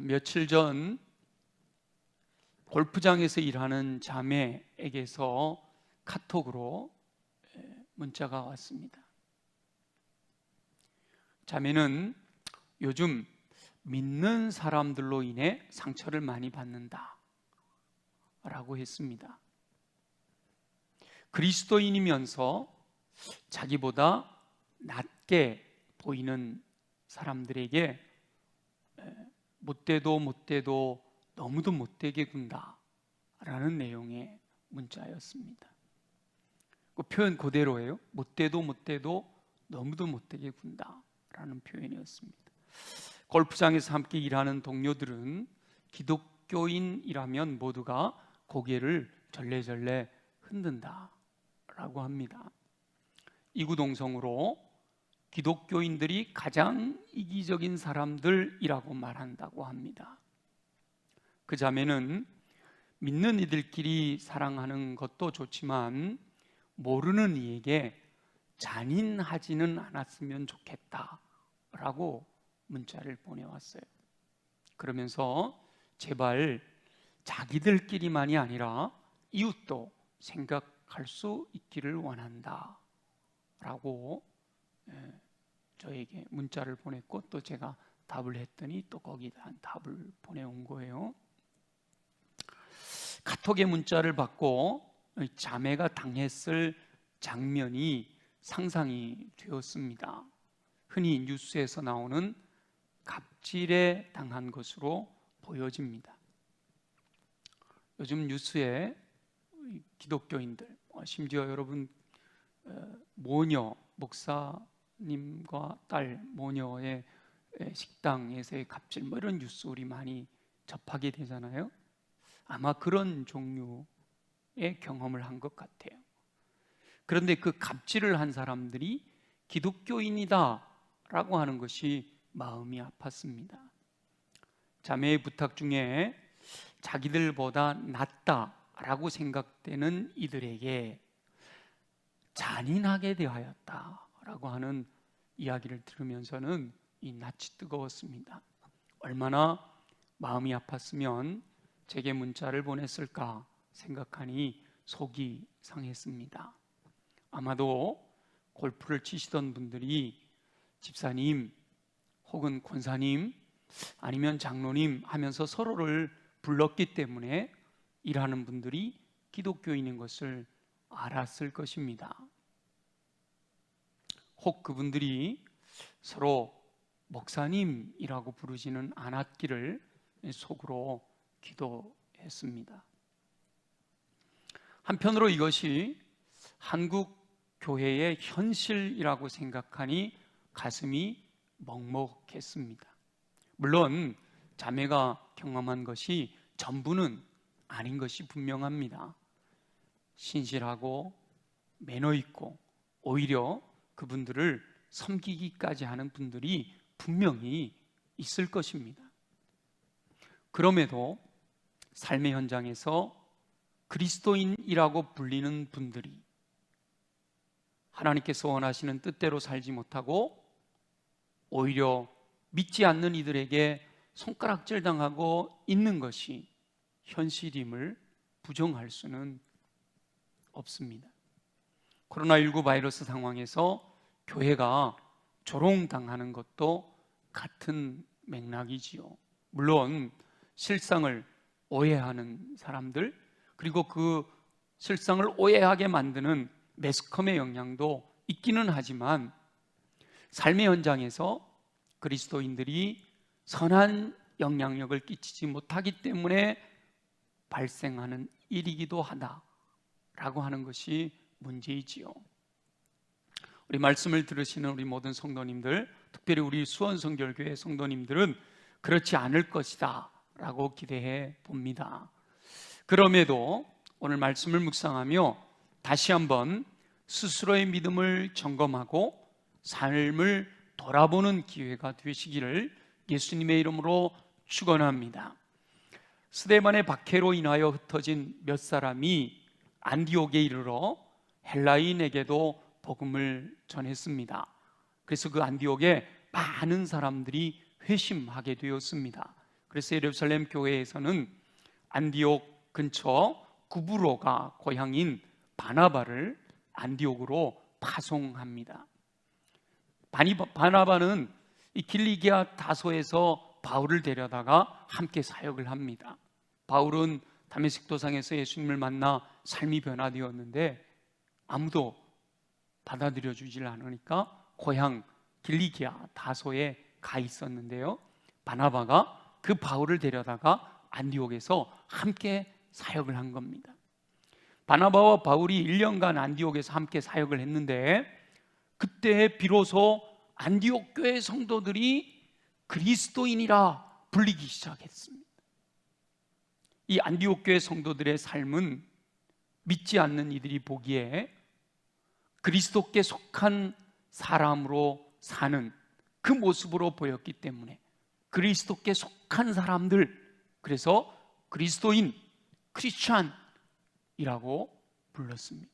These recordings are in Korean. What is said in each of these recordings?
며칠 전 골프장에서 일하는 자매에게서 카톡으로 문자가 왔습니다. 자매는 요즘 믿는 사람들로 인해 상처를 많이 받는다 라고 했습니다. 그리스도인이면서 자기보다 낮게 보이는 사람들에게 못돼도 너무도 못되게 군다 라는 내용의 문자였습니다. 그 표현 그대로예요. 못돼도 너무도 못되게 군다 라는 표현이었습니다. 골프장에서 함께 일하는 동료들은 기독교인이라면 모두가 고개를 절레절레 흔든다 라고 합니다. 이구동성으로 기독교인들이 가장 이기적인 사람들이라고 말한다고 합니다. 그 자매는 믿는 이들끼리 사랑하는 것도 좋지만 모르는 이에게 잔인하지는 않았으면 좋겠다 라고 문자를 보내왔어요. 그러면서 제발 자기들끼리만이 아니라 이웃도 생각할 수 있기를 원한다 라고 저에게 문자를 보냈고, 또 제가 답을 했더니 또 거기다 답을 보내온 거예요. 카톡의 문자를 받고 자매가 당했을 장면이 상상이 되었습니다. 흔히 뉴스에서 나오는 갑질에 당한 것으로 보여집니다. 요즘 뉴스에 기독교인들, 심지어 여러분 모녀 목사님과 딸 모녀의 식당에서의 갑질, 이런 뉴스 우리 많이 접하게 되잖아요. 아마 그런 종류의 경험을 한 것 같아요. 그런데 그 갑질을 한 사람들이 기독교인이다 라고 하는 것이 마음이 아팠습니다. 자매의 부탁 중에 자기들보다 낫다 라고 생각되는 이들에게 잔인하게 대하였다 라고 하는 이야기를 들으면서는 이 낯이 뜨거웠습니다. 얼마나 마음이 아팠으면 제게 문자를 보냈을까 생각하니 속이 상했습니다. 아마도 골프를 치시던 분들이 집사님 혹은 권사님 아니면 장로님 하면서 서로를 불렀기 때문에 일하는 분들이 기독교인인 것을 알았을 것입니다. 혹 그분들이 서로 목사님이라고 부르지는 않았기를 속으로 기도했습니다. 한편으로 이것이 한국 교회의 현실이라고 생각하니 가슴이 먹먹했습니다. 물론 자매가 경험한 것이 전부는 아닌 것이 분명합니다. 신실하고 매너 있고 오히려 그분들을 섬기기까지 하는 분들이 분명히 있을 것입니다. 그럼에도 삶의 현장에서 그리스도인이라고 불리는 분들이 하나님께서 원하시는 뜻대로 살지 못하고 오히려 믿지 않는 이들에게 손가락질 당하고 있는 것이 현실임을 부정할 수는 없습니다. 코로나19 바이러스 상황에서 교회가 조롱당하는 것도 같은 맥락이지요. 물론 실상을 오해하는 사람들, 그리고 그 실상을 오해하게 만드는 매스컴의 영향도 있기는 하지만 삶의 현장에서 그리스도인들이 선한 영향력을 끼치지 못하기 때문에 발생하는 일이기도 하다라고 하는 것이 문제이지요. 우리 말씀을 들으시는 우리 모든 성도님들, 특별히 우리 수원성결교회 성도님들은 그렇지 않을 것이다 라고 기대해 봅니다. 그럼에도 오늘 말씀을 묵상하며 다시 한번 스스로의 믿음을 점검하고 삶을 돌아보는 기회가 되시기를 예수님의 이름으로 축원합니다. 스데반의 박해로 인하여 흩어진 몇 사람이 안디옥에 이르러 헬라인에게도 복음을 전했습니다. 그래서 그 안디옥에 많은 사람들이 회심하게 되었습니다. 그래서 예루살렘 교회에서는 안디옥 근처 구브로가 고향인 바나바를 안디옥으로 파송합니다. 바나바는 이 길리기아 다소에서 바울을 데려다가 함께 사역을 합니다. 바울은 다메섹 도상에서 예수님을 만나 삶이 변화되었는데 아무도 받아들여 주질 않으니까 고향 길리기아 다소에 가 있었는데요, 바나바가 그 바울을 데려다가 안디옥에서 함께 사역을 한 겁니다. 바나바와 바울이 1년간 안디옥에서 함께 사역을 했는데 그때 비로소 안디옥 교회 성도들이 그리스도인이라 불리기 시작했습니다. 이 안디옥 교회 성도들의 삶은 믿지 않는 이들이 보기에 그리스도께 속한 사람으로 사는 그 모습으로 보였기 때문에 그리스도께 속한 사람들, 그래서 그리스도인, 크리스찬이라고 불렀습니다.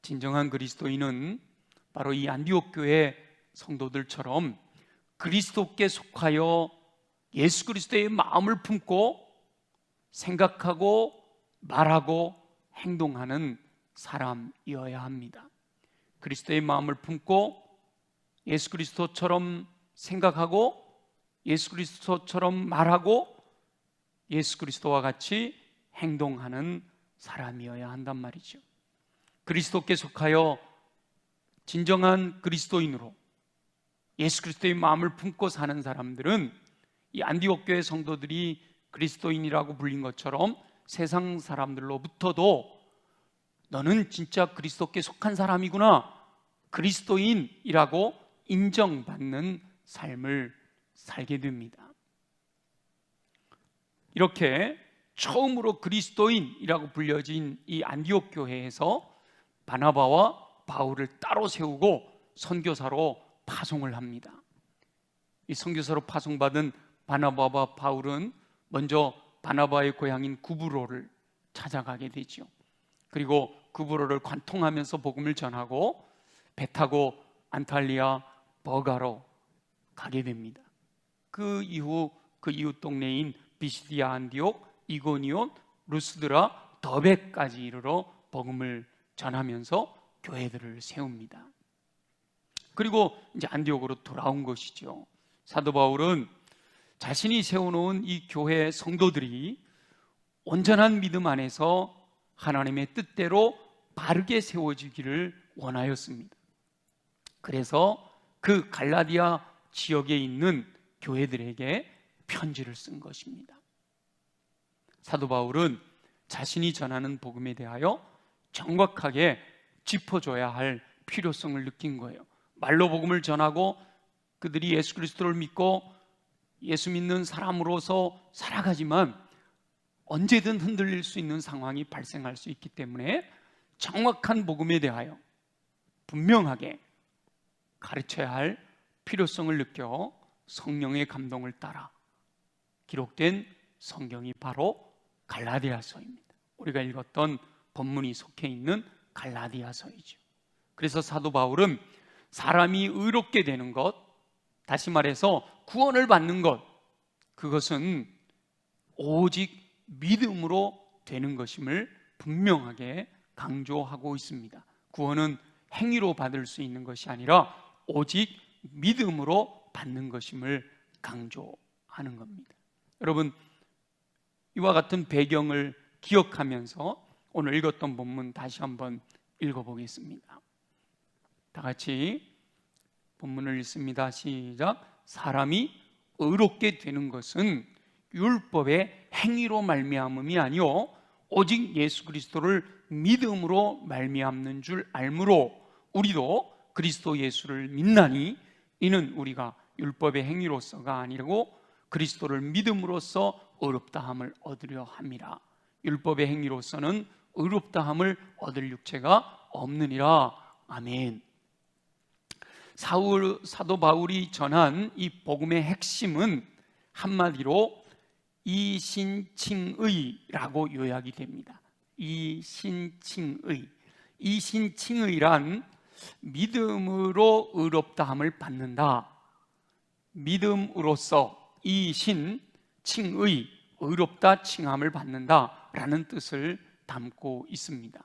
진정한 그리스도인은 바로 이 안디옥 교회 성도들처럼 그리스도께 속하여 예수 그리스도의 마음을 품고 생각하고 말하고 행동하는 사람이어야 합니다. 그리스도의 마음을 품고 예수 그리스도처럼 생각하고 예수 그리스도처럼 말하고 예수 그리스도와 같이 행동하는 사람이어야 한단 말이죠. 그리스도께 속하여 진정한 그리스도인으로 예수 그리스도의 마음을 품고 사는 사람들은 이 안디옥 교회 성도들이 그리스도인이라고 불린 것처럼 세상 사람들로부터도 너는 진짜 그리스도께 속한 사람이구나, 그리스도인이라고 인정받는 삶을 살게 됩니다. 이렇게 처음으로 그리스도인이라고 불려진 이 안디옥 교회에서 바나바와 바울을 따로 세우고 선교사로 파송을 합니다. 이 선교사로 파송받은 바나바와 바울은 먼저 바나바의 고향인 구브로를 찾아가게 되죠. 그리고 구브로를 관통하면서 복음을 전하고 배 타고 안탈리아 버가로 가게 됩니다. 그 이후 그 이웃 동네인 비시디아, 안디옥, 이고니온, 루스드라, 더베까지 이르러 복음을 전하면서 교회들을 세웁니다. 그리고 이제 안디옥으로 돌아온 것이죠. 사도 바울은 자신이 세워놓은 이 교회 성도들이 온전한 믿음 안에서 하나님의 뜻대로 바르게 세워지기를 원하였습니다. 그래서 그 갈라디아 지역에 있는 교회들에게 편지를 쓴 것입니다. 사도 바울은 자신이 전하는 복음에 대하여 정확하게 짚어줘야 할 필요성을 느낀 거예요. 말로 복음을 전하고 그들이 예수 그리스도를 믿고 예수 믿는 사람으로서 살아가지만 언제든 흔들릴 수 있는 상황이 발생할 수 있기 때문에 정확한 복음에 대하여 분명하게 가르쳐야 할 필요성을 느껴 성령의 감동을 따라 기록된 성경이 바로 갈라디아서입니다. 우리가 읽었던 본문이 속해 있는 갈라디아서이죠. 그래서 사도 바울은 사람이 의롭게 되는 것, 다시 말해서 구원을 받는 것, 그것은 오직 믿음으로 되는 것임을 분명하게 강조하고 있습니다. 구원은 행위로 받을 수 있는 것이 아니라 오직 믿음으로 받는 것임을 강조하는 겁니다. 여러분, 이와 같은 배경을 기억하면서 오늘 읽었던 본문 다시 한번 읽어보겠습니다. 다 같이 본문을 읽습니다. 시작. 사람이 의롭게 되는 것은 율법의 행위로 말미암음이 아니요 오직 예수 그리스도를 믿음으로 말미암는 줄 알므로 우리도 그리스도 예수를 믿나니 이는 우리가 율법의 행위로서가 아니고 그리스도를 믿음으로써 의롭다함을 얻으려 함이라. 율법의 행위로서는 의롭다함을 얻을 육체가 없느니라. 아멘. 사도 바울이 전한 이 복음의 핵심은 한마디로 이신칭의라고 요약이 됩니다. 이신칭의란 믿음으로 의롭다함을 받는다, 믿음으로써 이신, 칭의, 의롭다 칭함을 받는다라는 뜻을 담고 있습니다.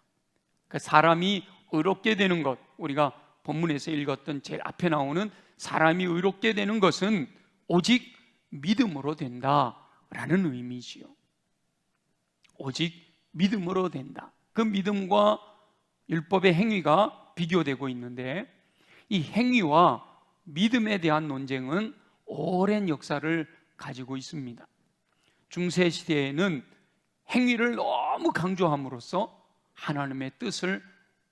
그러니까 사람이 의롭게 되는 것, 우리가 본문에서 읽었던 제일 앞에 나오는 사람이 의롭게 되는 것은 오직 믿음으로 된다라는 의미지요. 오직 믿음으로 된다. 그 믿음과 율법의 행위가 비교되고 있는데, 이 행위와 믿음에 대한 논쟁은 오랜 역사를 가지고 있습니다. 중세 시대에는 행위를 너무 강조함으로써 하나님의 뜻을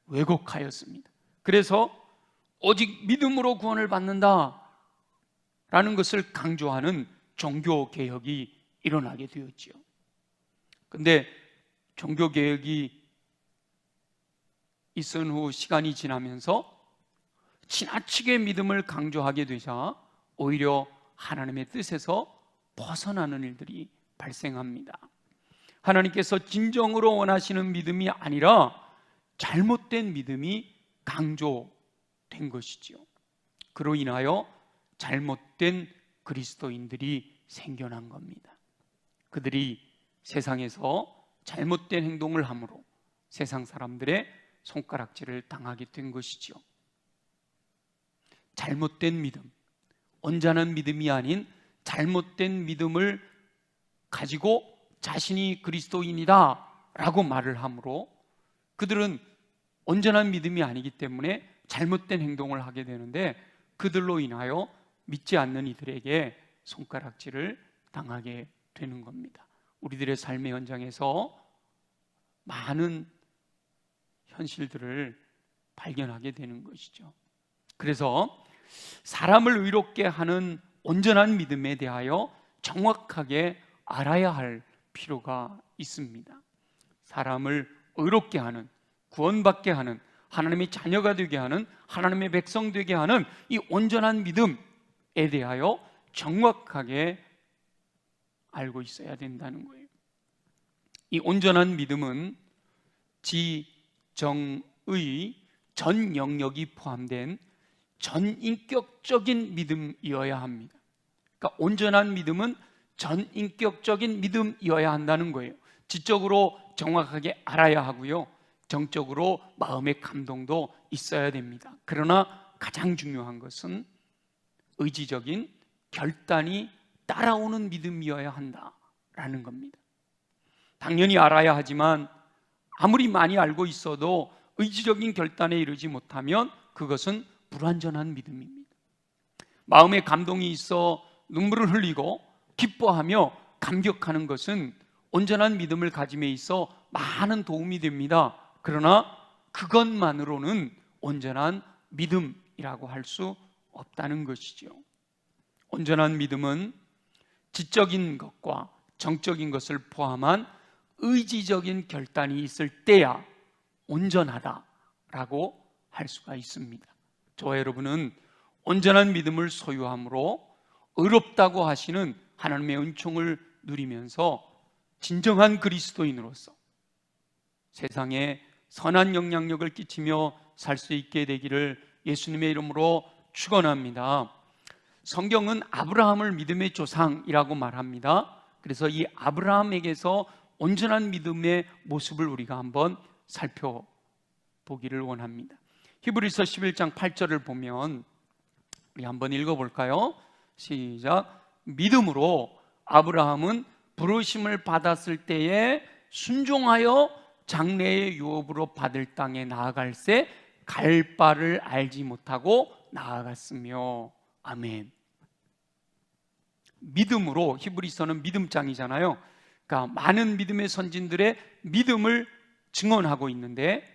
왜곡하였습니다. 그래서 오직 믿음으로 구원을 받는다 라는 것을 강조하는 종교개혁이 일어나게 되었지요. 그런데 종교개혁이 있은 후 시간이 지나면서 지나치게 믿음을 강조하게 되자 오히려 하나님의 뜻에서 벗어나는 일들이 발생합니다. 하나님께서 진정으로 원하시는 믿음이 아니라 잘못된 믿음이 강조된 것이지요. 그로 인하여 잘못된 그리스도인들이 생겨난 겁니다. 그들이 세상에서 잘못된 행동을 함으로 세상 사람들의 손가락질을 당하게 된 것이지요. 잘못된 믿음, 온전한 믿음이 아닌 잘못된 믿음을 가지고 자신이 그리스도인이다 라고 말을 함으로 그들은 온전한 믿음이 아니기 때문에 잘못된 행동을 하게 되는데, 그들로 인하여 믿지 않는 이들에게 손가락질을 당하게 되는 겁니다. 우리들의 삶의 현장에서 많은 현실들을 발견하게 되는 것이죠. 그래서 사람을 의롭게 하는 온전한 믿음에 대하여 정확하게 알아야 할 필요가 있습니다. 사람을 의롭게 하는, 구원받게 하는, 하나님의 자녀가 되게 하는, 하나님의 백성 되게 하는 이 온전한 믿음에 대하여 정확하게 알고 있어야 된다는 거예요. 이 온전한 믿음은 지정의 전 영역이 포함된 전인격적인 믿음이어야 합니다. 그러니까 온전한 믿음은 전인격적인 믿음이어야 한다는 거예요. 지적으로 정확하게 알아야 하고요, 정적으로 마음의 감동도 있어야 됩니다. 그러나 가장 중요한 것은 의지적인 결단이 따라오는 믿음이어야 한다라는 겁니다. 당연히 알아야 하지만 아무리 많이 알고 있어도 의지적인 결단에 이르지 못하면 그것은 불완전한 믿음입니다. 마음에 감동이 있어 눈물을 흘리고 기뻐하며 감격하는 것은 온전한 믿음을 가짐에 있어 많은 도움이 됩니다. 그러나 그것만으로는 온전한 믿음이라고 할 수 없다는 것이죠. 온전한 믿음은 지적인 것과 정적인 것을 포함한 의지적인 결단이 있을 때야 온전하다라고 할 수가 있습니다. 저와 여러분은 온전한 믿음을 소유함으로 의롭다고 하시는 하나님의 은총을 누리면서 진정한 그리스도인으로서 세상에 선한 영향력을 끼치며 살 수 있게 되기를 예수님의 이름으로 축원합니다. 성경은 아브라함을 믿음의 조상이라고 말합니다. 그래서 이 아브라함에게서 온전한 믿음의 모습을 우리가 한번 살펴보기를 원합니다. 히브리서 11장 8절을 보면 우리 한번 읽어볼까요? 시작. 믿음으로 아브라함은 부르심을 받았을 때에 순종하여 장래의 유업으로 받을 땅에 나아갈새 갈 바를 알지 못하고 나아갔으며. 아멘. 믿음으로, 히브리서는 믿음장이잖아요. 그러니까 많은 믿음의 선진들의 믿음을 증언하고 있는데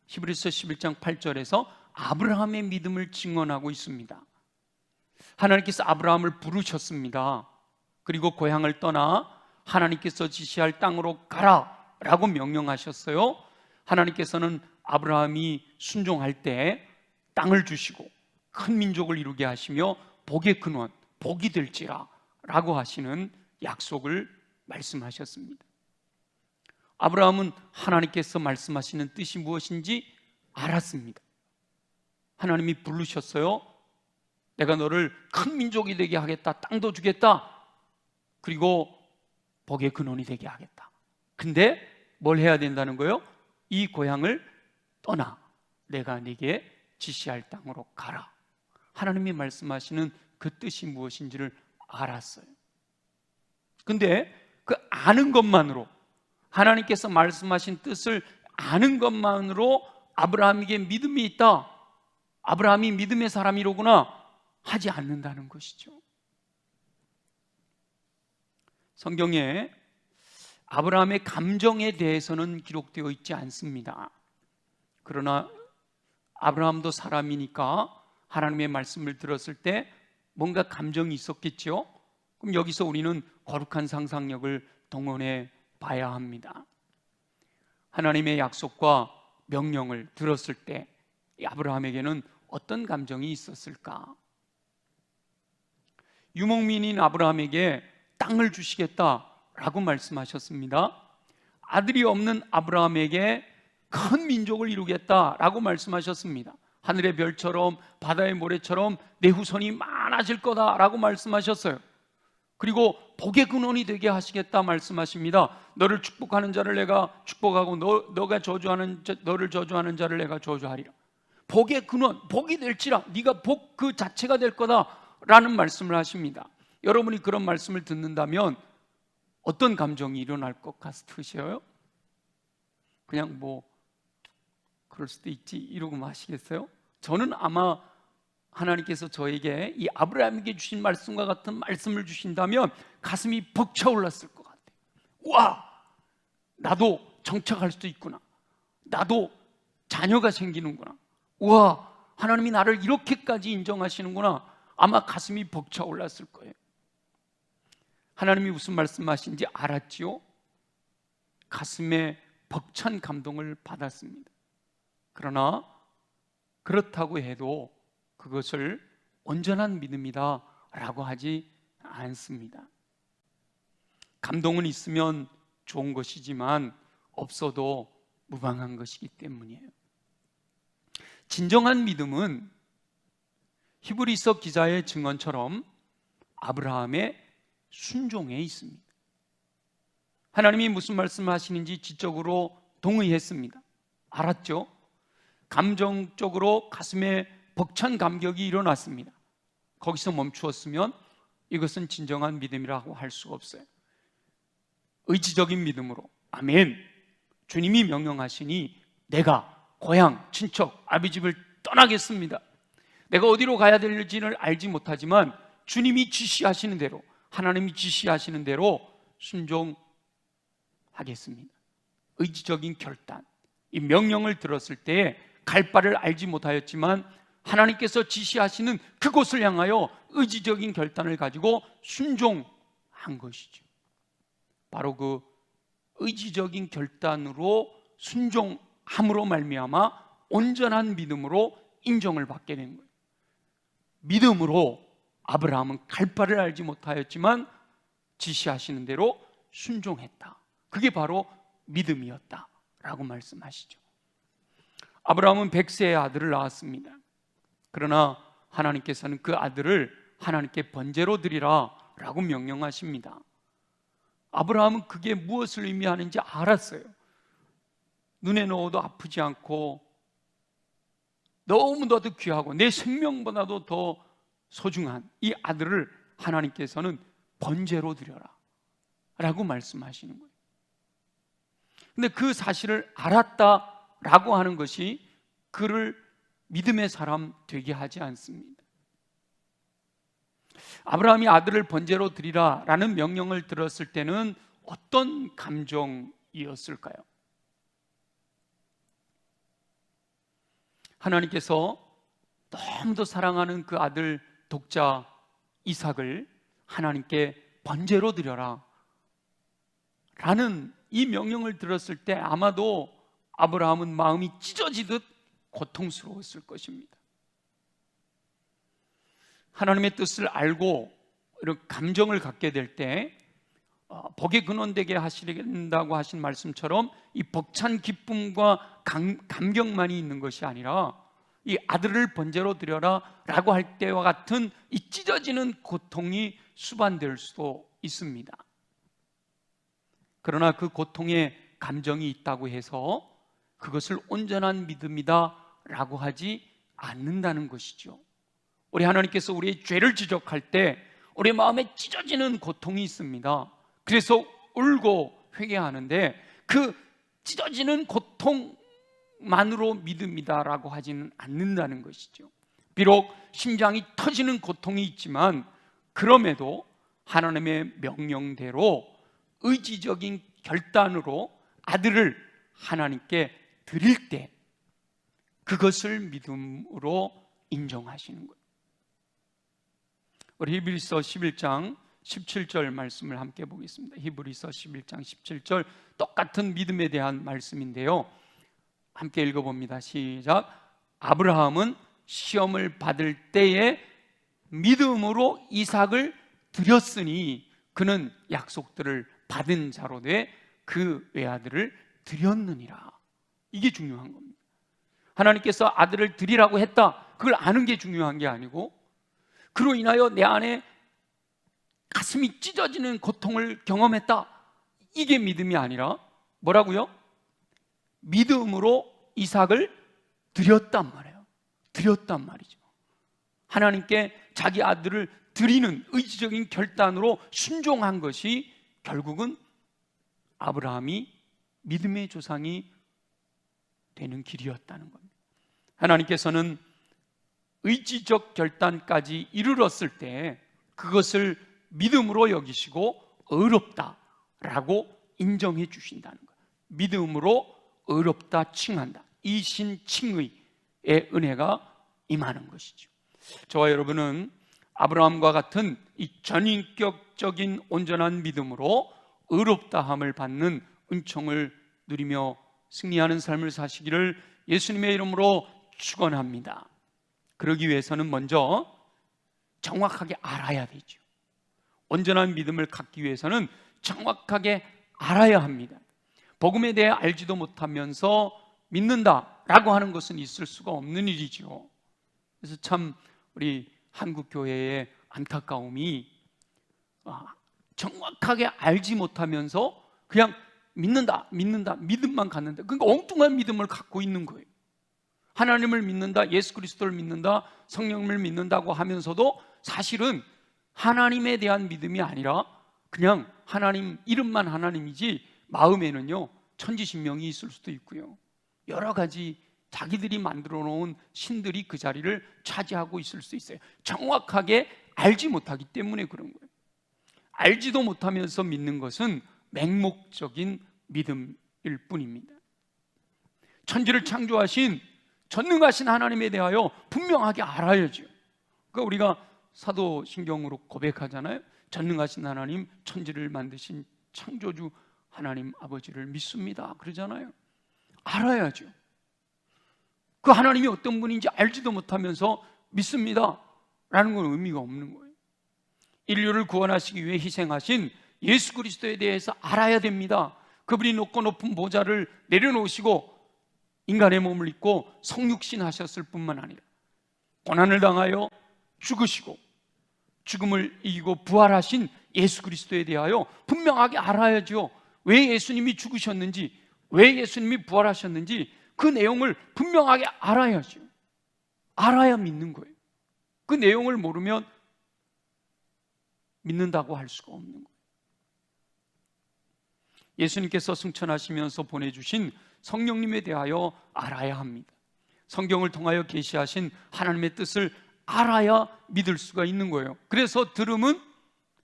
히브리서 11장 8절에서 아브라함의 믿음을 증언하고 있습니다. 하나님께서 아브라함을 부르셨습니다. 그리고 고향을 떠나 하나님께서 지시할 땅으로 가라 라고 명령하셨어요. 하나님께서는 아브라함이 순종할 때 땅을 주시고 큰 민족을 이루게 하시며 복의 근원, 복이 될지라 라고 하시는 약속을 말씀하셨습니다. 아브라함은 하나님께서 말씀하시는 뜻이 무엇인지 알았습니다. 하나님이 부르셨어요. 내가 너를 큰 민족이 되게 하겠다. 땅도 주겠다. 그리고 복의 근원이 되게 하겠다. 근데 뭘 해야 된다는 거예요? 이 고향을 떠나 내가 네게 지시할 땅으로 가라. 하나님이 말씀하시는 그 뜻이 무엇인지를 알았어요. 근데 그 아는 것만으로, 하나님께서 말씀하신 뜻을 아는 것만으로 아브라함에게 믿음이 있다, 아브라함이 믿음의 사람이로구나 하지 않는다는 것이죠. 성경에 아브라함의 감정에 대해서는 기록되어 있지 않습니다. 그러나 아브라함도 사람이니까 하나님의 말씀을 들었을 때 뭔가 감정이 있었겠죠. 그럼 여기서 우리는 거룩한 상상력을 동원해 봐야 합니다. 하나님의 약속과 명령을 들었을 때 아브라함에게는 어떤 감정이 있었을까? 유목민인 아브라함에게 땅을 주시겠다라고 말씀하셨습니다. 아들이 없는 아브라함에게 큰 민족을 이루겠다라고 말씀하셨습니다. 하늘의 별처럼 바다의 모래처럼 내 후손이 많아질 거다라고 말씀하셨어요. 그리고 복의 근원이 되게 하시겠다 말씀하십니다. 너를 축복하는 자를 내가 축복하고 너를 저주하는 자를 내가 저주하리라. 복의 근원, 복이 될지라 네가 복 그 자체가 될 거다라는 말씀을 하십니다. 여러분이 그런 말씀을 듣는다면 어떤 감정이 일어날 것 같으셔요? 그냥 뭐 그럴 수도 있지 이러고 마시겠어요? 저는 아마 하나님께서 저에게 이 아브라함에게 주신 말씀과 같은 말씀을 주신다면 가슴이 벅차올랐을 것 같아요. 와, 나도 정착할 수도 있구나. 나도 자녀가 생기는구나. 와, 하나님이 나를 이렇게까지 인정하시는구나. 아마 가슴이 벅차올랐을 거예요. 하나님이 무슨 말씀하신지 알았지요? 가슴에 벅찬 감동을 받았습니다. 그러나 그렇다고 해도 그것을 온전한 믿음이다 라고 하지 않습니다. 감동은 있으면 좋은 것이지만 없어도 무방한 것이기 때문이에요. 진정한 믿음은 히브리서 기자의 증언처럼 아브라함의 순종에 있습니다. 하나님이 무슨 말씀을 하시는지 지적으로 동의했습니다. 알았죠? 감정적으로 가슴에 벅찬 감격이 일어났습니다. 거기서 멈추었으면 이것은 진정한 믿음이라고 할 수가 없어요. 의지적인 믿음으로 아멘, 주님이 명령하시니 내가 고향, 친척, 아비 집을 떠나겠습니다. 내가 어디로 가야 될지를 알지 못하지만 주님이 지시하시는 대로, 하나님이 지시하시는 대로 순종하겠습니다. 의지적인 결단, 이 명령을 들었을 때 갈 바를 알지 못하였지만 하나님께서 지시하시는 그곳을 향하여 의지적인 결단을 가지고 순종한 것이죠. 바로 그 의지적인 결단으로 순종함으로 말미암아 온전한 믿음으로 인정을 받게 된 거예요. 믿음으로 아브라함은 갈 바를 알지 못하였지만 지시하시는 대로 순종했다. 그게 바로 믿음이었다라고 말씀하시죠. 아브라함은 100세의 아들을 낳았습니다. 그러나 하나님께서는 그 아들을 하나님께 번제로 드리라 라고 명령하십니다. 아브라함은 그게 무엇을 의미하는지 알았어요. 눈에 넣어도 아프지 않고 너무나도 귀하고 내 생명보다도 더 소중한 이 아들을 하나님께서는 번제로 드려라 라고 말씀하시는 거예요. 근데 그 사실을 알았다라고 하는 것이 그를 믿음의 사람 되게 하지 않습니다. 아브라함이 아들을 번제로 드리라 라는 명령을 들었을 때는 어떤 감정이었을까요? 하나님께서 너무도 사랑하는 그 아들 독자 이삭을 하나님께 번제로 드려라 라는 이 명령을 들었을 때 아마도 아브라함은 마음이 찢어지듯 고통스러웠을 것입니다. 하나님의 뜻을 알고 이런 감정을 갖게 될 때 복의 근원되게 하시린다고 하신 말씀처럼 이 벅찬 기쁨과 감격만이 있는 것이 아니라 이 아들을 번제로 드려라 라고 할 때와 같은 이 찢어지는 고통이 수반될 수도 있습니다. 그러나 그 고통에 감정이 있다고 해서 그것을 온전한 믿음이다 라고 하지 않는다는 것이죠. 우리 하나님께서 우리의 죄를 지적할 때 우리 마음에 찢어지는 고통이 있습니다. 그래서 울고 회개하는데 그 찢어지는 고통만으로 믿음이다라고 하지는 않는다는 것이죠. 비록 심장이 터지는 고통이 있지만 그럼에도 하나님의 명령대로 의지적인 결단으로 아들을 하나님께 드릴 때 그것을 믿음으로 인정하시는 거예요. 우리 히브리서 11장 17절 말씀을 함께 보겠습니다. 히브리서 11장 17절 똑같은 믿음에 대한 말씀인데요, 함께 읽어봅니다. 시작. 아브라함은 시험을 받을 때에 믿음으로 이삭을 드렸으니 그는 약속들을 받은 자로 돼 그 외아들을 드렸느니라. 이게 중요한 겁니다. 하나님께서 아들을 드리라고 했다, 그걸 아는 게 중요한 게 아니고 그로 인하여 내 안에 가슴이 찢어지는 고통을 경험했다, 이게 믿음이 아니라 뭐라고요? 믿음으로 이삭을 드렸단 말이에요. 드렸단 말이죠. 하나님께 자기 아들을 드리는 의지적인 결단으로 순종한 것이 결국은 아브라함이 믿음의 조상이 되는 길이었다는 겁니다. 하나님께서는 의지적 결단까지 이르렀을 때 그것을 믿음으로 여기시고 의롭다라고 인정해 주신다는 거예요. 믿음으로 의롭다 칭한다, 이신칭의의 은혜가 임하는 것이죠. 저와 여러분은 아브라함과 같은 이 전인격적인 온전한 믿음으로 의롭다함을 받는 은총을 누리며 승리하는 삶을 사시기를 예수님의 이름으로 축원합니다. 그러기 위해서는 먼저 정확하게 알아야 되죠. 온전한 믿음을 갖기 위해서는 정확하게 알아야 합니다. 복음에 대해 알지도 못하면서 믿는다라고 하는 것은 있을 수가 없는 일이죠. 그래서 참 우리 한국 교회의 안타까움이 정확하게 알지 못하면서 그냥 믿는다 믿음만 갖는다, 그러니까 엉뚱한 믿음을 갖고 있는 거예요. 하나님을 믿는다, 예수 그리스도를 믿는다, 성령을 믿는다고 하면서도 사실은 하나님에 대한 믿음이 아니라 그냥 하나님 이름만 하나님이지 마음에는요 천지신명이 있을 수도 있고요, 여러 가지 자기들이 만들어 놓은 신들이 그 자리를 차지하고 있을 수 있어요. 정확하게 알지 못하기 때문에 그런 거예요. 알지도 못하면서 믿는 것은 맹목적인 믿음일 뿐입니다. 천지를 창조하신 전능하신 하나님에 대하여 분명하게 알아야죠. 그러니까 우리가 사도신경으로 고백하잖아요. 전능하신 하나님, 천지를 만드신 창조주 하나님 아버지를 믿습니다 그러잖아요. 알아야죠. 그 하나님이 어떤 분인지 알지도 못하면서 믿습니다 라는 건 의미가 없는 거예요. 인류를 구원하시기 위해 희생하신 예수 그리스도에 대해서 알아야 됩니다. 그분이 높고 높은 보좌를 내려놓으시고 인간의 몸을 입고 성육신 하셨을 뿐만 아니라 고난을 당하여 죽으시고 죽음을 이기고 부활하신 예수 그리스도에 대하여 분명하게 알아야죠. 왜 예수님이 죽으셨는지, 왜 예수님이 부활하셨는지 그 내용을 분명하게 알아야죠. 알아야 믿는 거예요. 그 내용을 모르면 믿는다고 할 수가 없는 거예요. 예수님께서 승천하시면서 보내주신 성령님에 대하여 알아야 합니다. 성경을 통하여 계시하신 하나님의 뜻을 알아야 믿을 수가 있는 거예요. 그래서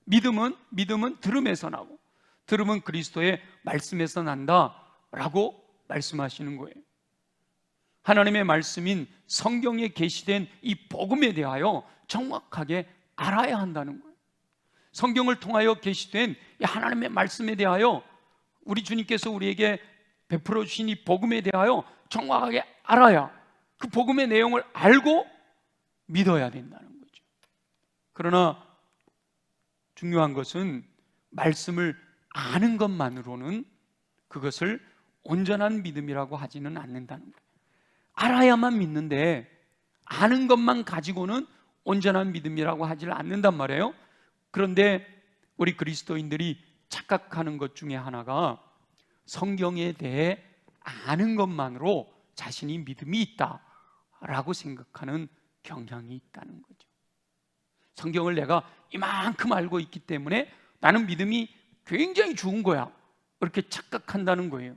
믿음은 들음에서 나고 들음은 그리스도의 말씀에서 난다라고 말씀하시는 거예요. 하나님의 말씀인 성경에 계시된 이 복음에 대하여 정확하게 알아야 한다는 거예요. 성경을 통하여 계시된 이 하나님의 말씀에 대하여 우리 주님께서 우리에게 베풀어 주신 이 복음에 대하여 정확하게 알아야, 그 복음의 내용을 알고 믿어야 된다는 거죠. 그러나 중요한 것은 말씀을 아는 것만으로는 그것을 온전한 믿음이라고 하지는 않는다는 거예요. 알아야만 믿는데 아는 것만 가지고는 온전한 믿음이라고 하질 않는단 말이에요. 그런데 우리 그리스도인들이 착각하는 것 중에 하나가 성경에 대해 아는 것만으로 자신이 믿음이 있다라고 생각하는 경향이 있다는 거죠. 성경을 내가 이만큼 알고 있기 때문에 나는 믿음이 굉장히 좋은 거야, 그렇게 착각한다는 거예요.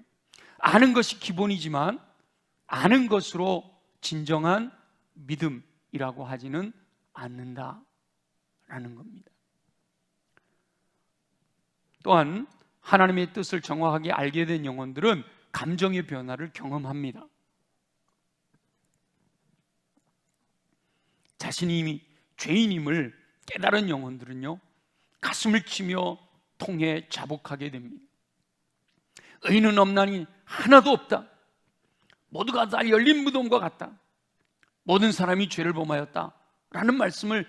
아는 것이 기본이지만 아는 것으로 진정한 믿음이라고 하지는 않는다라는 겁니다. 또한 하나님의 뜻을 정확하게 알게 된 영혼들은 감정의 변화를 경험합니다. 자신이 죄인임을 깨달은 영혼들은요, 가슴을 치며 통해 자복하게 됩니다. 의인은 없나니 하나도 없다. 모두가 다 열린 무덤과 같다. 모든 사람이 죄를 범하였다 라는 말씀을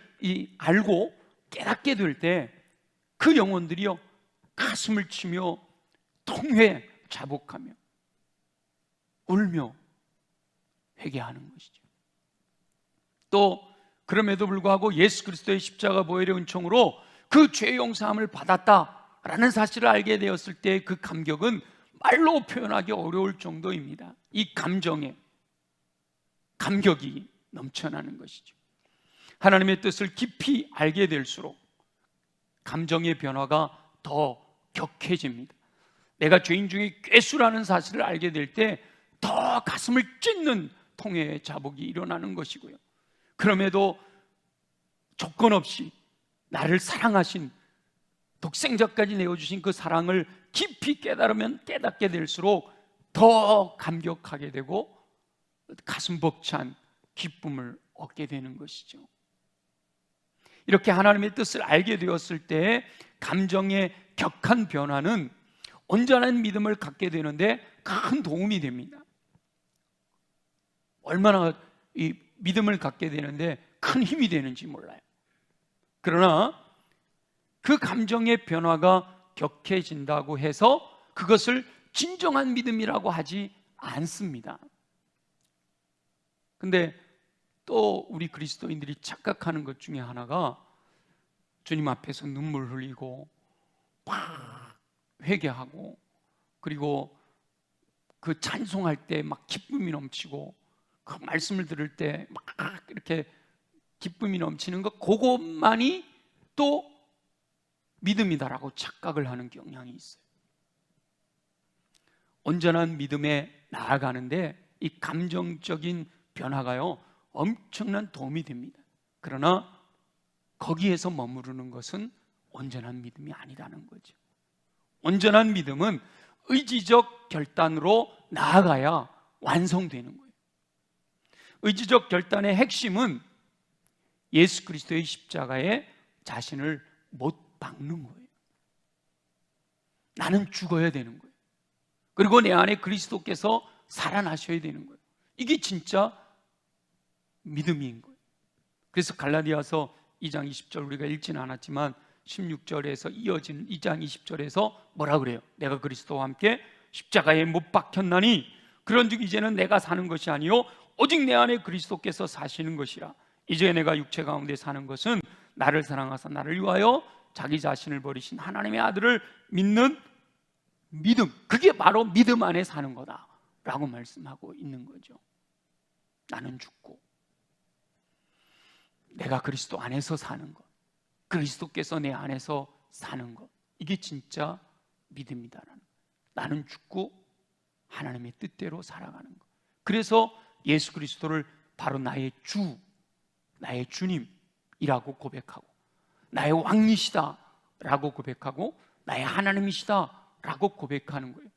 알고 깨닫게 될 때 그 영혼들이요, 가슴을 치며 통회 자복하며 울며 회개하는 것이죠. 또 그럼에도 불구하고 예수 그리스도의 십자가 보혈의 은총으로 그 죄 용서함을 받았다라는 사실을 알게 되었을 때 그 감격은 말로 표현하기 어려울 정도입니다. 이 감정에 감격이 넘쳐나는 것이죠. 하나님의 뜻을 깊이 알게 될수록 감정의 변화가 더 격해집니다. 내가 죄인 중에 꾀수라는 사실을 알게 될 때 더 가슴을 찢는 통회의 자복이 일어나는 것이고요. 그럼에도 조건 없이 나를 사랑하신, 독생자까지 내어주신 그 사랑을 깊이 깨닫게 될수록 더 감격하게 되고 가슴 벅찬 기쁨을 얻게 되는 것이죠. 이렇게 하나님의 뜻을 알게 되었을 때 감정의 격한 변화는 온전한 믿음을 갖게 되는데 큰 도움이 됩니다. 얼마나 이 믿음을 갖게 되는데 큰 힘이 되는지 몰라요. 그러나 그 감정의 변화가 격해진다고 해서 그것을 진정한 믿음이라고 하지 않습니다. 근데 또 우리 그리스도인들이 착각하는 것 중에 하나가 주님 앞에서 눈물 흘리고 막 회개하고 그리고 그 찬송할 때 막 기쁨이 넘치고 그 말씀을 들을 때 막 이렇게 기쁨이 넘치는 것, 그것만이 또 믿음이다라고 착각을 하는 경향이 있어요. 온전한 믿음에 나아가는데 이 감정적인 변화가요 엄청난 도움이 됩니다. 그러나 거기에서 머무르는 것은 온전한 믿음이 아니라는 거죠. 온전한 믿음은 의지적 결단으로 나아가야 완성되는 거예요. 의지적 결단의 핵심은 예수 그리스도의 십자가에 자신을 못 박는 거예요. 나는 죽어야 되는 거예요. 그리고 내 안에 그리스도께서 살아나셔야 되는 거예요. 이게 진짜 믿음인 거예요. 그래서 갈라디아서 2장 20절 우리가 읽지는 않았지만 16절에서 이어지는 2장 20절에서 뭐라 그래요? 내가 그리스도와 함께 십자가에 못 박혔나니 그런즉 이제는 내가 사는 것이 아니요 오직 내 안에 그리스도께서 사시는 것이라. 이제 내가 육체 가운데 사는 것은 나를 사랑하사 나를 위하여 자기 자신을 버리신 하나님의 아들을 믿는 믿음, 그게 바로 믿음 안에 사는 거다 라고 말씀하고 있는 거죠. 나는 죽고 내가 그리스도 안에서 사는 것, 그리스도께서 내 안에서 사는 것, 이게 진짜 믿음이다라는 것. 나는 죽고 하나님의 뜻대로 살아가는 것. 그래서 예수 그리스도를 바로 나의 주, 나의 주님이라고 고백하고 나의 왕이시다라고 고백하고 나의 하나님이시다라고 고백하는 거예요.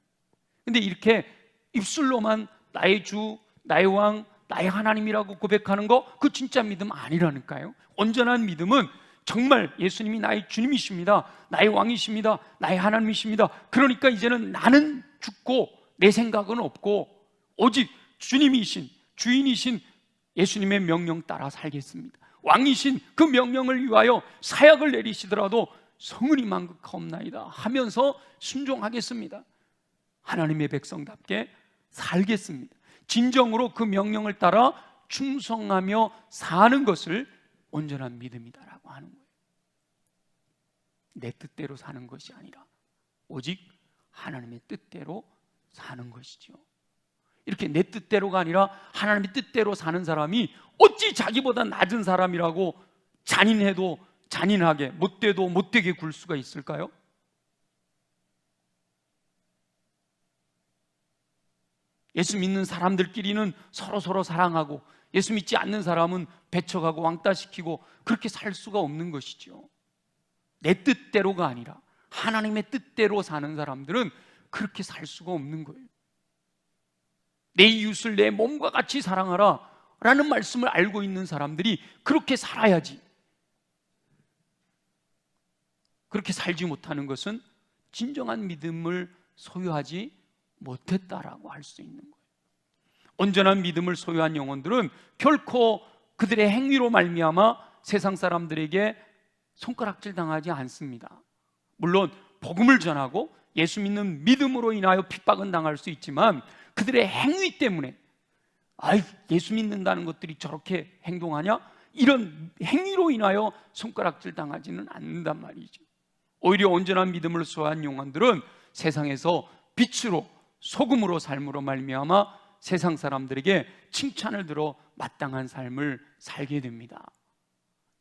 근데 이렇게 입술로만 나의 주, 나의 왕, 나의 하나님이라고 고백하는 거, 그 진짜 믿음 아니라니까요. 온전한 믿음은 정말 예수님이 나의 주님이십니다, 나의 왕이십니다, 나의 하나님이십니다. 그러니까 이제는 나는 죽고 내 생각은 없고 오직 주님이신, 주인이신 예수님의 명령 따라 살겠습니다. 왕이신 그 명령을 위하여 사약을 내리시더라도 성은이 만극하옵나이다 하면서 순종하겠습니다. 하나님의 백성답게 살겠습니다. 진정으로 그 명령을 따라 충성하며 사는 것을 온전한 믿음이다라고 하는 거예요. 내 뜻대로 사는 것이 아니라 오직 하나님의 뜻대로 사는 것이죠. 이렇게 내 뜻대로가 아니라 하나님의 뜻대로 사는 사람이 어찌 자기보다 낮은 사람이라고 잔인해도 잔인하게, 못돼도 못되게 굴 수가 있을까요? 예수 믿는 사람들끼리는 서로 사랑하고, 예수 믿지 않는 사람은 배척하고 왕따시키고 그렇게 살 수가 없는 것이죠. 내 뜻대로가 아니라 하나님의 뜻대로 사는 사람들은 그렇게 살 수가 없는 거예요. 내 이웃을 내 몸과 같이 사랑하라 라는 말씀을 알고 있는 사람들이 그렇게 살아야지. 그렇게 살지 못하는 것은 진정한 믿음을 소유하지 못했다라고 할 수 있는 거예요. 온전한 믿음을 소유한 영혼들은 결코 그들의 행위로 말미암아 세상 사람들에게 손가락질 당하지 않습니다. 물론 복음을 전하고 예수 믿는 믿음으로 인하여 핍박은 당할 수 있지만 그들의 행위 때문에 예수 믿는다는 것들이 저렇게 행동하냐? 이런 행위로 인하여 손가락질 당하지는 않는단 말이죠. 오히려 온전한 믿음을 소유한 영혼들은 세상에서 빛으로 소금으로 삶으로 말미암아 세상 사람들에게 칭찬을 들어 마땅한 삶을 살게 됩니다.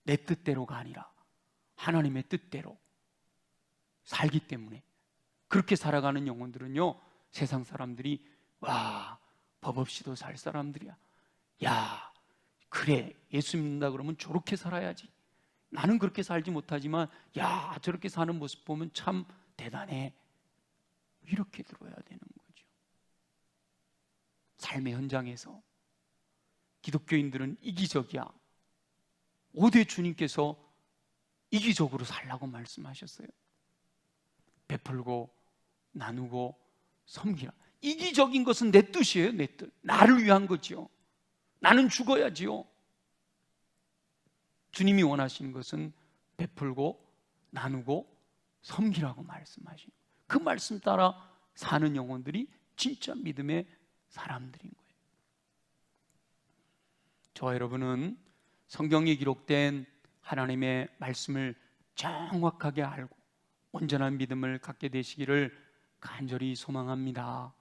내 뜻대로가 아니라 하나님의 뜻대로 살기 때문에 그렇게 살아가는 영혼들은요, 세상 사람들이 와, 법 없이도 살 사람들이야. 야, 그래, 예수 믿는다 그러면 저렇게 살아야지. 나는 그렇게 살지 못하지만 야, 저렇게 사는 모습 보면 참 대단해. 이렇게 들어야 되는 거죠. 삶의 현장에서 기독교인들은 이기적이야. 5대 주님께서 이기적으로 살라고 말씀하셨어요. 베풀고 나누고 섬기라. 이기적인 것은 내 뜻이에요. 내 뜻. 나를 위한 거지요. 나는 죽어야지요. 주님이 원하시는 것은 베풀고 나누고 섬기라고 말씀하시는 거예요. 그 말씀 따라 사는 영혼들이 진짜 믿음의 사람들인 거예요. 저와 여러분은 성경에 기록된 하나님의 말씀을 정확하게 알고 온전한 믿음을 갖게 되시기를 간절히 소망합니다.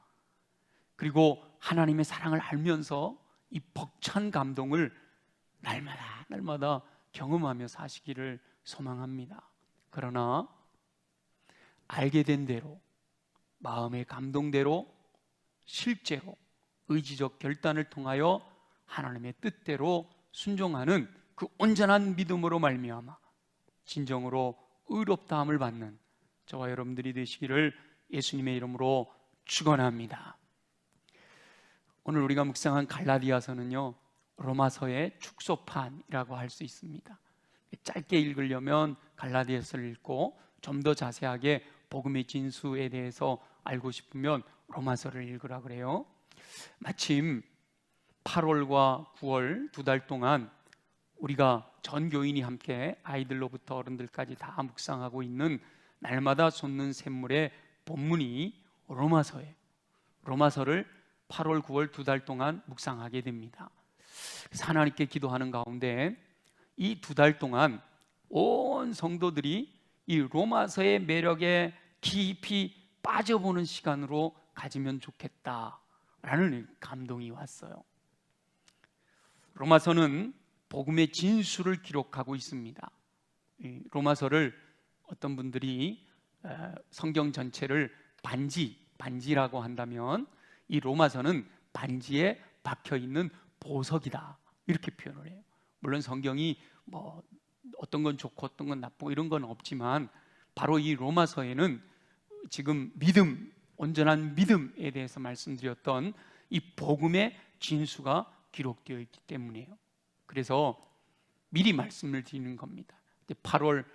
그리고 하나님의 사랑을 알면서 이 벅찬 감동을 날마다 경험하며 사시기를 소망합니다. 그러나 알게 된 대로, 마음의 감동대로, 실제로 의지적 결단을 통하여 하나님의 뜻대로 순종하는 그 온전한 믿음으로 말미암아 진정으로 의롭다함을 받는 저와 여러분들이 되시기를 예수님의 이름으로 축원합니다. 오늘 우리가 묵상한 갈라디아서는요, 로마서의 축소판이라고 할 수 있습니다. 짧게 읽으려면 갈라디아서를 읽고 좀 더 자세하게 복음의 진수에 대해서 알고 싶으면 로마서를 읽으라 그래요. 마침 8월과 9월 2달 동안 우리가 전 교인이 함께 아이들로부터 어른들까지 다 묵상하고 있는 날마다 솟는 샘물의 본문이 로마서예요. 로마서를 8월, 9월 2달 동안 묵상하게 됩니다. 하나님께 기도하는 가운데 이 2달 동안 온 성도들이 이 로마서의 매력에 깊이 빠져보는 시간으로 가지면 좋겠다라는 감동이 왔어요. 로마서는 복음의 진수를 기록하고 있습니다. 로마서를 어떤 분들이 성경 전체를 반지라고 한다면 이 로마서는 반지에 박혀있는 보석이다 이렇게 표현을 해요. 물론 성경이 뭐 어떤 건 좋고 어떤 건 나쁘고 이런 건 없지만 바로 이 로마서에는 지금 믿음, 온전한 믿음에 대해서 말씀드렸던 이 복음의 진수가 기록되어 있기 때문이에요. 그래서 미리 말씀을 드리는 겁니다. 8월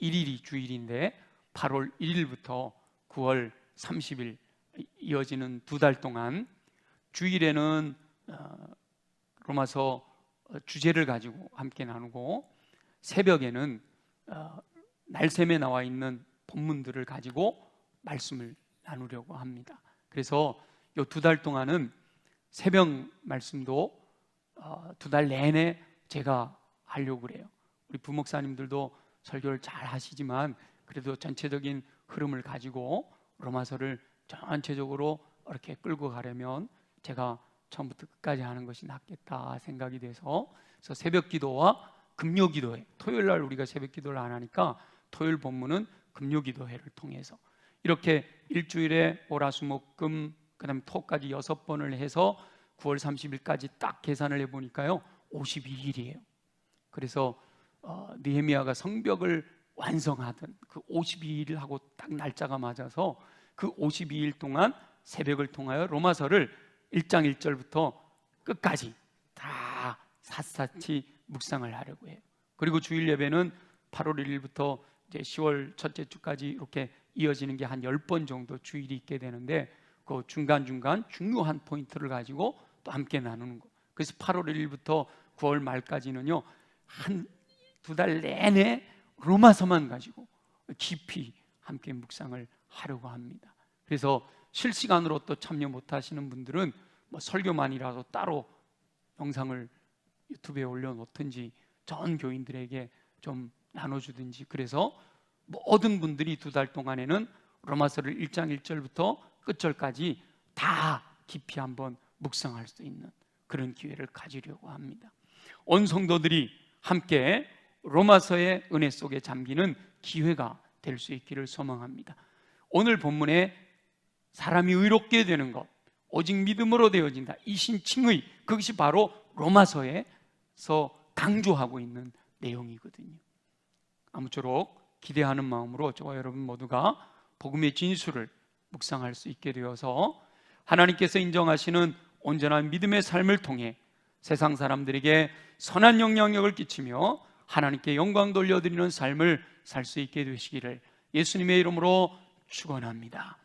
1일이 주일인데 8월 1일부터 9월 30일 이어지는 2달 동안 주일에는 로마서 주제를 가지고 함께 나누고 새벽에는 날샘에 나와 있는 본문들을 가지고 말씀을 나누려고 합니다. 그래서 이 2달 동안은 새벽 말씀도 두 달 내내 제가 하려고 그래요. 우리 부목사님들도 설교를 잘 하시지만 그래도 전체적인 흐름을 가지고 로마서를 전체적으로 이렇게 끌고 가려면 제가 처음부터 끝까지 하는 것이 낫겠다 생각이 돼서, 그래서 새벽 기도와 금요 기도회, 토요일 날 우리가 새벽 기도를 안 하니까 토요일 본문은 금요 기도회를 통해서 이렇게 일주일에 월화수목금 그다음에 토까지 6번을 해서 9월 30일까지 딱 계산을 해보니까요 52일이에요. 그래서 느헤미야가 성벽을 완성하던 그 52일하고 딱 날짜가 맞아서 그 52일 동안 새벽을 통하여 로마서를 1장 1절부터 끝까지 다 샅샅이 묵상을 하려고 해요. 그리고 주일 예배는 8월 1일부터 이제 10월 첫째 주까지 이렇게 이어지는 게 한 10번 정도 주일이 있게 되는데 그 중간중간 중요한 포인트를 가지고 또 함께 나누는 거. 그래서 8월 1일부터 9월 말까지는요 한 두 달 내내 로마서만 가지고 깊이 함께 묵상을 하려고 합니다. 그래서 실시간으로 또 참여 못하시는 분들은 뭐 설교만이라도 따로 영상을 유튜브에 올려놓든지 전 교인들에게 좀 나눠주든지, 그래서 모든 분들이 두 달 동안에는 로마서를 1장 1절부터 끝절까지 다 깊이 한번 묵상할 수 있는 그런 기회를 가지려고 합니다. 온 성도들이 함께 로마서의 은혜 속에 잠기는 기회가 될 수 있기를 소망합니다. 오늘 본문에 사람이 의롭게 되는 것, 오직 믿음으로 되어진다, 이 신칭의, 그것이 바로 로마서에서 강조하고 있는 내용이거든요. 아무쪼록 기대하는 마음으로 저와 여러분 모두가 복음의 진수를 묵상할 수 있게 되어서 하나님께서 인정하시는 온전한 믿음의 삶을 통해 세상 사람들에게 선한 영향력을 끼치며 하나님께 영광 돌려드리는 삶을 살 수 있게 되시기를 예수님의 이름으로 축원합니다.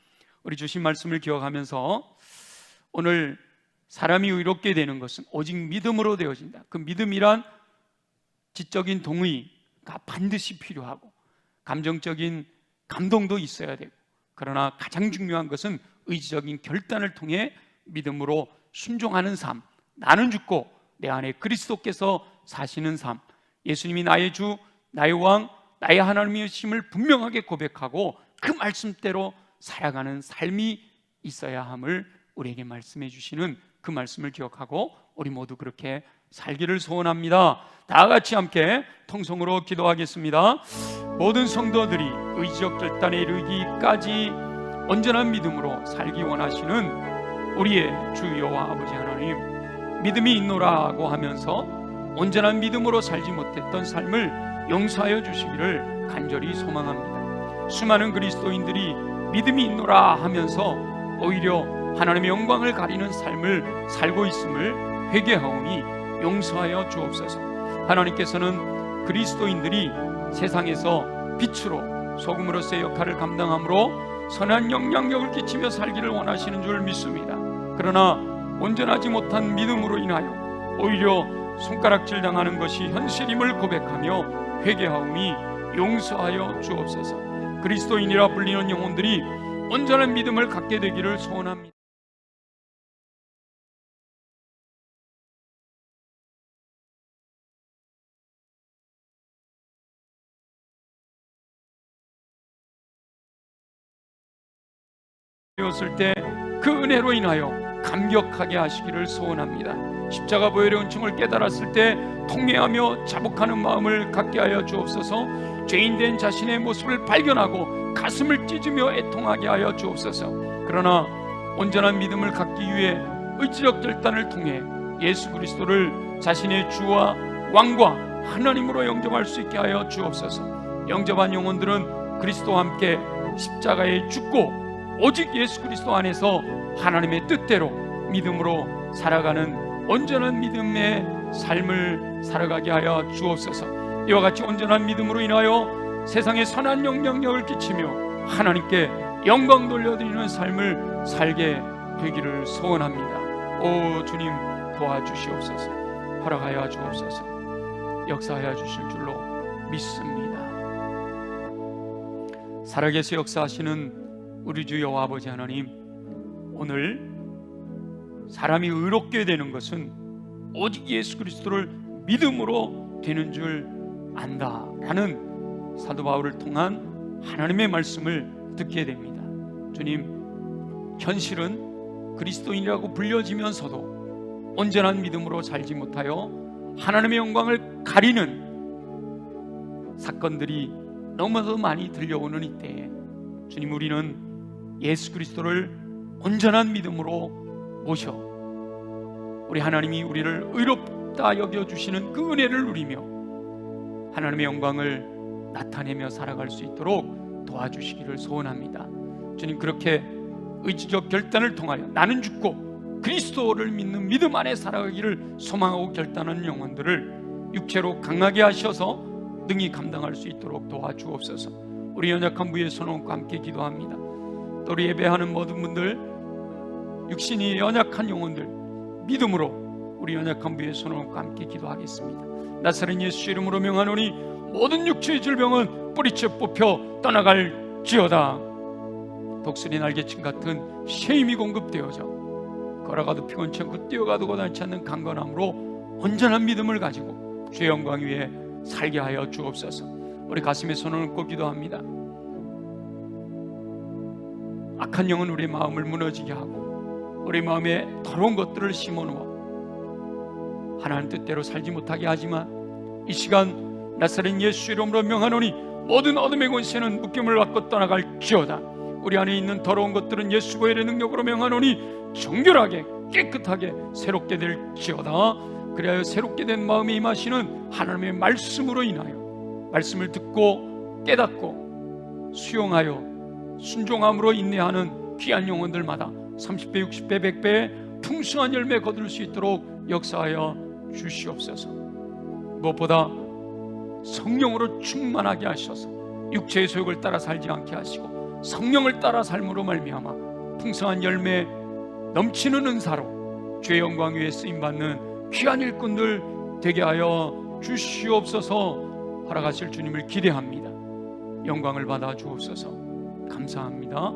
우리 주신 말씀을 기억하면서 오늘 사람이 의롭게 되는 것은 오직 믿음으로 되어진다. 그 믿음이란 지적인 동의가 반드시 필요하고 감정적인 감동도 있어야 되고, 그러나 가장 중요한 것은 의지적인 결단을 통해 믿음으로 순종하는 삶, 나는 죽고 내 안에 그리스도께서 사시는 삶, 예수님이 나의 주, 나의 왕, 나의 하나님이심을 분명하게 고백하고 그 말씀대로 살아가는 삶이 있어야 함을 우리에게 말씀해 주시는 그 말씀을 기억하고 우리 모두 그렇게 살기를 소원합니다. 다 같이 함께 통성으로 기도하겠습니다. 모든 성도들이 의지적 결단에 이르기까지 온전한 믿음으로 살기 원하시는 우리의 주 여호와 아버지 하나님, 믿음이 있노라고 하면서 온전한 믿음으로 살지 못했던 삶을 용서하여 주시기를 간절히 소망합니다. 수많은 그리스도인들이 믿음이 있노라 하면서 오히려 하나님의 영광을 가리는 삶을 살고 있음을 회개하오니 용서하여 주옵소서. 하나님께서는 그리스도인들이 세상에서 빛으로 소금으로서의 역할을 감당함으로 선한 영향력을 끼치며 살기를 원하시는 줄 믿습니다. 그러나 온전하지 못한 믿음으로 인하여 오히려 손가락질 당하는 것이 현실임을 고백하며 회개하오니 용서하여 주옵소서. 그리스도인이라 불리는 영혼들이 온전한 믿음을 갖게 되기를 소원합니다. 되었을 때 그 은혜로 인하여 감격하게 하시기를 소원합니다. 십자가 보혈의 은총을 깨달았을 때 통회하며 자복하는 마음을 갖게 하여 주옵소서. 죄인된 자신의 모습을 발견하고 가슴을 찢으며 애통하게 하여 주옵소서. 그러나 온전한 믿음을 갖기 위해 의지적 결단을 통해 예수 그리스도를 자신의 주와 왕과 하나님으로 영접할 수 있게 하여 주옵소서. 영접한 영혼들은 그리스도와 함께 십자가에 죽고 오직 예수 그리스도 안에서 하나님의 뜻대로 믿음으로 살아가는 온전한 믿음의 삶을 살아가게 하여 주옵소서. 이와 같이 온전한 믿음으로 인하여 세상에 선한 영향력을 끼치며 하나님께 영광 돌려드리는 삶을 살게 되기를 소원합니다. 오 주님, 도와주시옵소서. 허락하여 주옵소서. 역사하여 주실 줄로 믿습니다. 살아계셔 역사하시는 우리 주 여호와 아버지 하나님, 오늘 사람이 의롭게 되는 것은 오직 예수 그리스도를 믿음으로 되는 줄 안다라는 사도 바울을 통한 하나님의 말씀을 듣게 됩니다. 주님, 현실은 그리스도인이라고 불려지면서도 온전한 믿음으로 살지 못하여 하나님의 영광을 가리는 사건들이 너무나도 많이 들려오는 이때에 주님, 우리는 예수 그리스도를 온전한 믿음으로 모셔 우리 하나님이 우리를 의롭다 여겨주시는 그 은혜를 누리며 하나님의 영광을 나타내며 살아갈 수 있도록 도와주시기를 소원합니다. 주님, 그렇게 의지적 결단을 통하여 나는 죽고 그리스도를 믿는 믿음 안에 살아가기를 소망하고 결단하는 영혼들을 육체로 강하게 하셔서 능히 감당할 수 있도록 도와주옵소서. 우리 연약한 부의 손원과 함께 기도합니다. 또 우리 예배하는 모든 분들, 육신이 연약한 영혼들 믿음으로 우리 연약한 부의 손원과 함께 기도하겠습니다. 나사렛 예수 이름으로 명하노니 모든 육체의 질병은 뿌리째 뽑혀 떠나갈지어다. 독수리 날개침 같은 쉐임이 공급되어져 걸어가도 피곤치 않고 뛰어가도 고단치 않는 강건함으로 온전한 믿음을 가지고 주의 영광 위에 살게 하여 주옵소서. 우리 가슴에 손을 얹고 기도합니다. 악한 영은 우리 마음을 무너지게 하고 우리 마음에 더러운 것들을 심어놓아 하나님 뜻대로 살지 못하게 하지만 이 시간 나사렛 예수 이름으로 명하노니 모든 어둠의 권세는 묶임을 받고 떠나갈지어다. 우리 안에 있는 더러운 것들은 예수 보혈의 능력으로 명하노니 정결하게 깨끗하게 새롭게 될지어다. 그리하여 새롭게 된 마음에 임하시는 하나님의 말씀으로 인하여 말씀을 듣고 깨닫고 수용하여 순종함으로 인내하는 귀한 영혼들마다 30배, 60배, 100배의 풍성한 열매 거둘 수 있도록 역사하여 주시옵소서. 무엇보다 성령으로 충만하게 하셔서 육체의 소욕을 따라 살지 않게 하시고 성령을 따라 삶으로 말미암아 풍성한 열매 넘치는 은사로 주의 영광 위에 쓰임받는 귀한 일꾼들 되게 하여 주시옵소서. 허락하실 주님을 기대합니다. 영광을 받아 주옵소서. 감사합니다.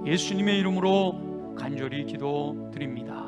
예수님의 이름으로 간절히 기도드립니다.